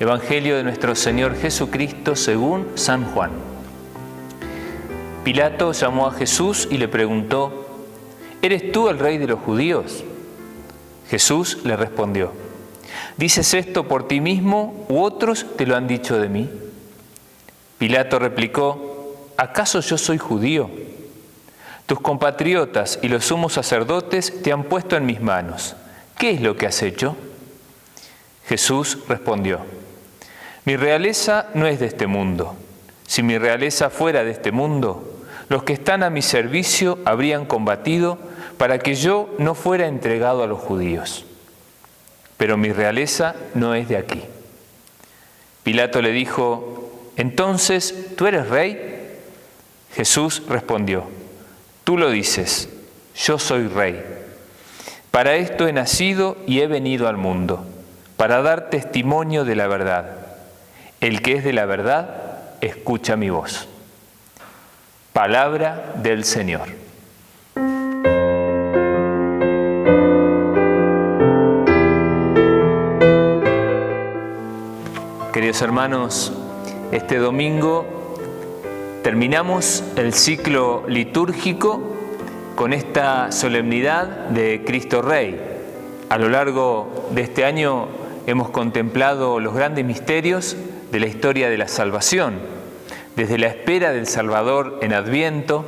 Evangelio de nuestro Señor Jesucristo según San Juan. Pilato llamó a Jesús y le preguntó: ¿Eres tú el rey de los judíos? Jesús le respondió: ¿Dices esto por ti mismo u otros te lo han dicho de mí? Pilato replicó: ¿Acaso yo soy judío? Tus compatriotas y los sumos sacerdotes te han puesto en mis manos. ¿Qué es lo que has hecho? Jesús respondió: Mi realeza no es de este mundo. Si mi realeza fuera de este mundo, los que están a mi servicio habrían combatido para que yo no fuera entregado a los judíos. Pero mi realeza no es de aquí. Pilato le dijo: ¿Entonces tú eres rey? Jesús respondió: Tú lo dices, yo soy rey. Para esto he nacido y he venido al mundo, para dar testimonio de la verdad. El que es de la verdad, escucha mi voz. Palabra del Señor. Queridos hermanos, este domingo terminamos el ciclo litúrgico con esta solemnidad de Cristo Rey. A lo largo de este año hemos contemplado los grandes misterios de la historia de la salvación, desde la espera del Salvador en Adviento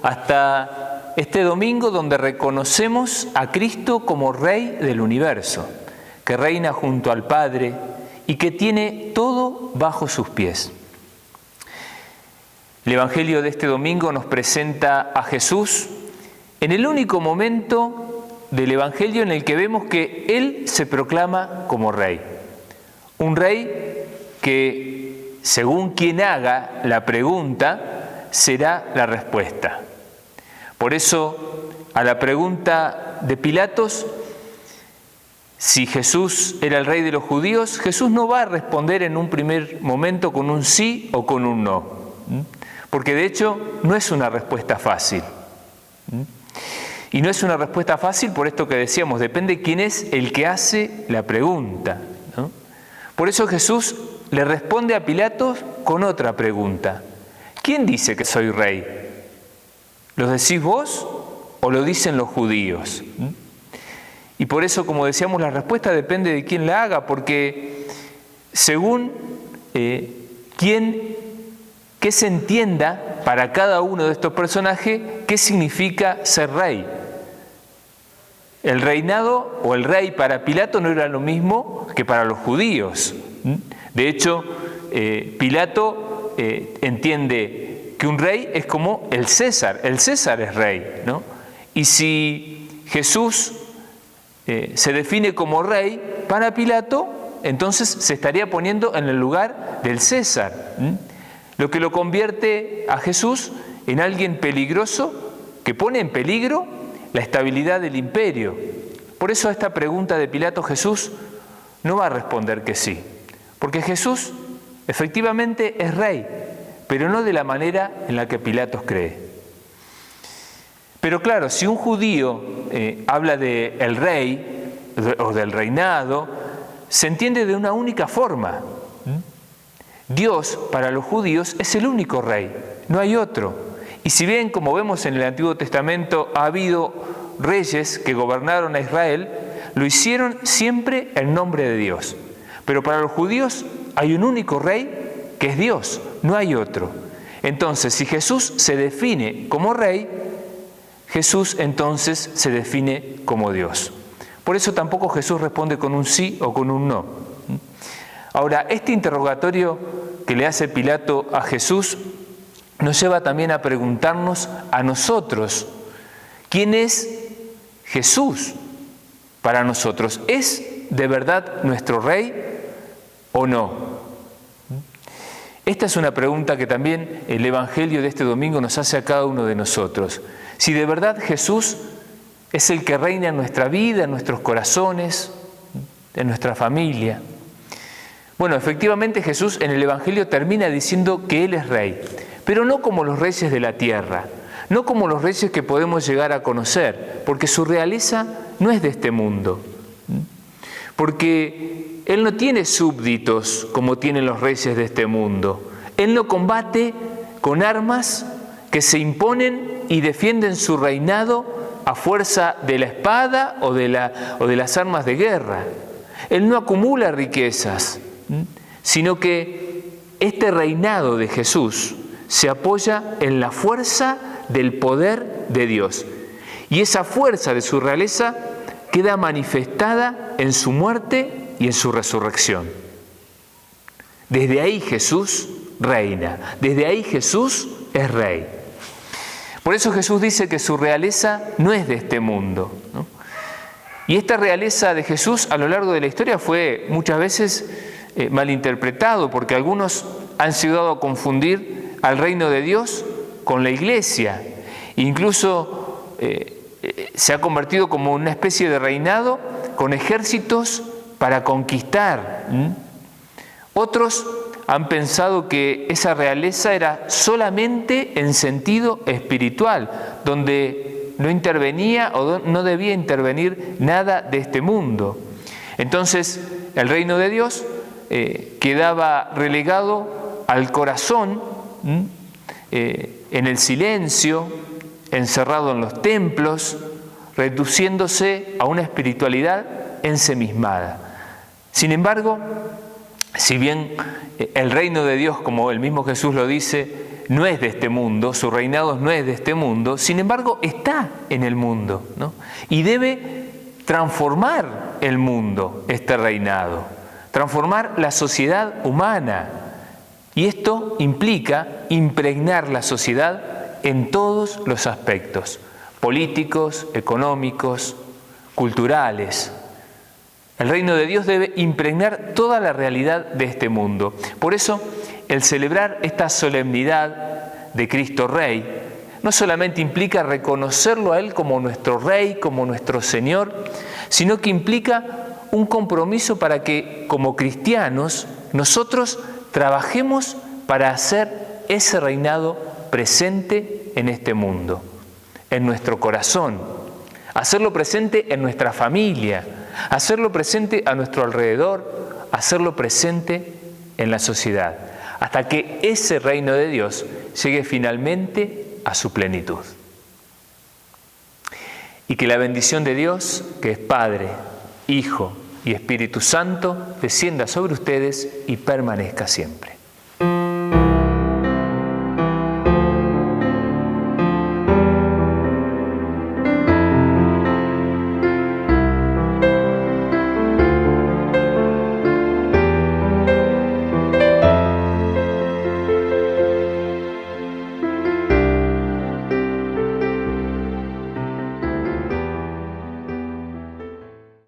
hasta este domingo donde reconocemos a Cristo como Rey del universo, que reina junto al Padre y que tiene todo bajo sus pies. El Evangelio de este domingo nos presenta a Jesús en el único momento del Evangelio en el que vemos que Él se proclama como Rey. Un Rey que, según quien haga la pregunta, será la respuesta. Por eso, a la pregunta de Pilatos, si Jesús era el rey de los judíos, Jesús no va a responder en un primer momento con un sí o con un no, porque de hecho no es una respuesta fácil. Y no es una respuesta fácil por esto que decíamos, depende quién es el que hace la pregunta, ¿no? Por eso Jesús le responde a Pilatos con otra pregunta: ¿Quién dice que soy rey? ¿Lo decís vos o lo dicen los judíos? Y por eso, como decíamos, la respuesta depende de quién la haga, porque según que se entienda para cada uno de estos personajes qué significa ser rey. El reinado o el rey para Pilato no era lo mismo que para los judíos. De hecho, Pilato entiende que un rey es como el César es rey, ¿no? Y si Jesús se define como rey para Pilato, entonces se estaría poniendo en el lugar del César, lo que lo convierte a Jesús en alguien peligroso que pone en peligro la estabilidad del imperio. Por eso a esta pregunta de Pilato Jesús no va a responder que sí, porque Jesús efectivamente es rey, pero no de la manera en la que Pilatos cree. Pero claro, si un judío habla de el rey o del reinado, se entiende de una única forma. Dios para los judíos es el único rey, no hay otro. Y si bien, como vemos en el Antiguo Testamento, ha habido reyes que gobernaron a Israel, lo hicieron siempre en nombre de Dios. Pero para los judíos hay un único rey que es Dios, no hay otro. Entonces, si Jesús se define como rey, Jesús entonces se define como Dios. Por eso tampoco Jesús responde con un sí o con un no. Ahora, este interrogatorio que le hace Pilato a Jesús nos lleva también a preguntarnos a nosotros: ¿quién es Jesús para nosotros? ¿Es de verdad nuestro rey o no? Esta es una pregunta que también el Evangelio de este domingo nos hace a cada uno de nosotros. Si de verdad Jesús es el que reina en nuestra vida, en nuestros corazones, en nuestra familia. Bueno, efectivamente Jesús en el Evangelio termina diciendo que Él es rey, pero no como los reyes de la tierra, no como los reyes que podemos llegar a conocer, porque su realeza no es de este mundo. porque Él no tiene súbditos como tienen los reyes de este mundo. Él no combate con armas que se imponen y defienden su reinado a fuerza de la espada o de las armas de guerra. Él no acumula riquezas, sino que este reinado de Jesús se apoya en la fuerza del poder de Dios. Y esa fuerza de su realeza queda manifestada en su muerte y en su resurrección. Desde ahí Jesús reina, desde ahí Jesús es rey. Por eso Jesús dice que su realeza no es de este mundo, ¿no? Y esta realeza de Jesús a lo largo de la historia fue muchas veces malinterpretado, porque algunos han llegado a confundir al reino de Dios con la iglesia. Incluso se ha convertido como una especie de reinado con ejércitos para conquistar. Otros han pensado que esa realeza era solamente en sentido espiritual, donde no intervenía o no debía intervenir nada de este mundo. Entonces, el reino de Dios quedaba relegado al corazón, en el silencio, encerrado en los templos, reduciéndose a una espiritualidad ensimismada. Sin embargo, si bien el reino de Dios, como el mismo Jesús lo dice, no es de este mundo, su reinado no es de este mundo, sin embargo está en el mundo, ¿no? Y debe transformar el mundo, este reinado, transformar la sociedad humana. Y esto implica impregnar la sociedad en todos los aspectos, políticos, económicos, culturales. El reino de Dios debe impregnar toda la realidad de este mundo. Por eso, el celebrar esta solemnidad de Cristo Rey no solamente implica reconocerlo a Él como nuestro Rey, como nuestro Señor, sino que implica un compromiso para que, como cristianos, nosotros trabajemos para hacer ese reinado presente en este mundo, en nuestro corazón, hacerlo presente en nuestra familia, hacerlo presente a nuestro alrededor, hacerlo presente en la sociedad, hasta que ese reino de Dios llegue finalmente a su plenitud. Y que la bendición de Dios, que es Padre, Hijo y Espíritu Santo, descienda sobre ustedes y permanezca siempre.